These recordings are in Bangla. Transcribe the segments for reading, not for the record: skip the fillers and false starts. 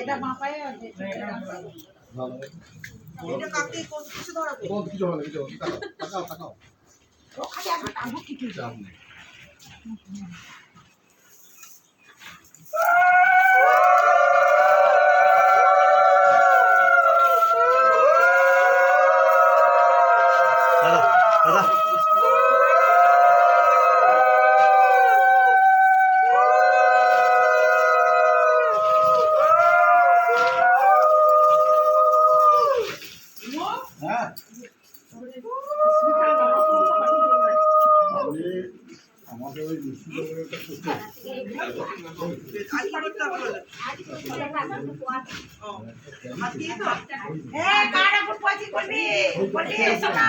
এটা মাপায় আছে এটা কাকে কোন কিছু ধরাবে কোন কিছু হবে কিছু তাকাও তাকাও ও খালি আমরা টানবো কিছু চাপ নেই দাদা দাদা হ্যাঁ আমাদের ওই একটা কার উপর পচি করবি বলি সোনা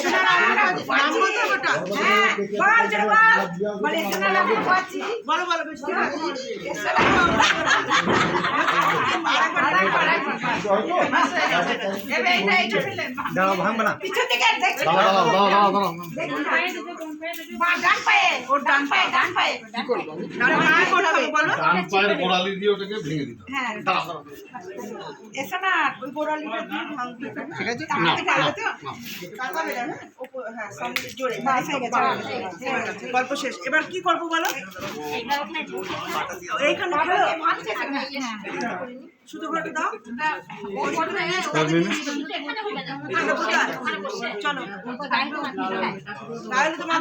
সোনা বল চল বল বলি সোনা না পচি বলো বলো বেশি এবে এটা ফেলেন দাও ভাঙবে না পিছন থেকে দেখছি দাঁড়াও ডান পায়ে ওর ডান পায়ে ডান পায়ে কি করব কি করতে হবে বলো ডান পায়ের গোড়ালি দিয়ে ওটাকে ভেঙে দিতে হ্যাঁ দাঁড়াও এসো না ওই গোড়ালিটা দিয়ে ভাঙতে হবে ঠিক আছে না কাটাবে না হ্যাঁ সামনে জোরে বাস হয়ে গেছে গল্প শেষ এবার কি করব বলো এইখানে ফেলো শুধু ঘরে দাও চলো তাহলে তোমার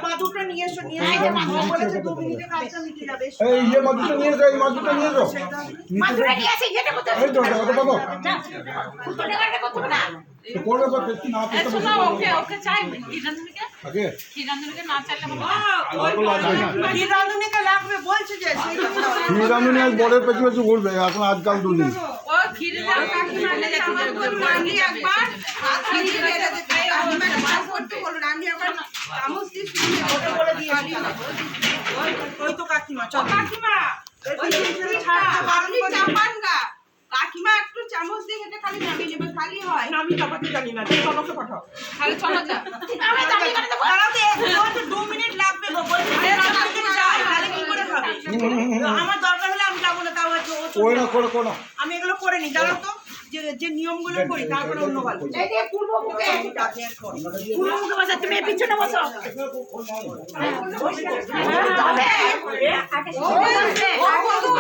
মাদুরটা নিয়ে এসো নিয়ে এসো বলেছে 2 মিনিটে কাজটা মিটে যাবে এই ইয়ে মাদুরটা নিয়ে যাও এই মাদুরটা নিয়ে যাও মাদুরা কি আছে এটা কত এই তো কত পাবো কত টাকা কত না তো পড়বে কত কি না পেতে বসে ওকে চাই কি রাঁধুনিকে আগে কি রাঁধুনিকে না চাইলে হবে কি রাঁধুনিকে লাগবে বলছে যে সেই জন্য হিরামনি আজ বড়ের পেছনে পেছনে ঘুরবে এখন আজকাল দুদিন ও ক্ষীরে দাও কাকি মানে যেতে রান্নি একবার খিচুড়ি এটা দিতে আমরা কাজ করতে বলো রান্নি একবার চামচ দিয়ে শুকিয়ে ওটা বলে দিয়ে ওই তো কাকিমা চল কাকিমা কাকিমা একটু চামচ দিয়ে এটা খালি নামিয়ে নেবে খালি হয় আমি চাপাতে জানি না তুই চলো পাঠাও খালি চলো যা আমি দামি করে দেব দাঁড়াতে 2 মিনিট লাগবে গো বলছি যাই তাহলে কি করে খাবে আমার দরকার হলে আমি যাবো না তাও ওই না করে কোনা আমি এগুলো করে নি জানো তো যে নিয়মগুলো করি তারপরে অন্য গল্প এই যে পূর্ব মুখে পূর্ব মুখে বসে তুমি পিছনে বসো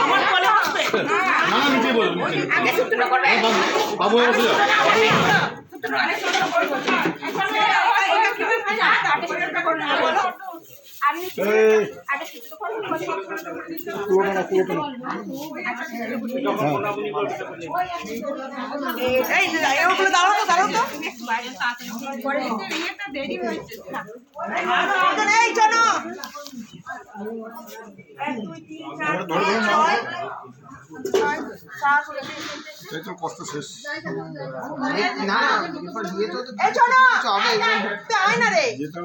আমার কোলে বসবে না নিচে বল আগে সূত্র করবে বাবু এসে যাও সূত্র আগে সূত্র করবে আমি আগে সূত্র করব পুরোটা এই ওগুলো দাঁড়াও তো পরে এটা দেরি হয়েছে এই চলো 1 2 3 4 5 6 এই তো কষ্ট শেষ না এরপর বিয়ে তো এই চলো হবে আয় না রে যেটা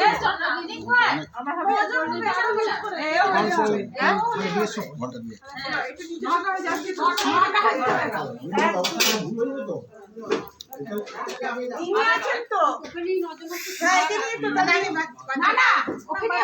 এই চল না দিদি কই আমার হবে বিয়ে সব ঘন্টা দিয়ে তুমি আছেন তো হ্যাঁ এখানে তো না না ওখানে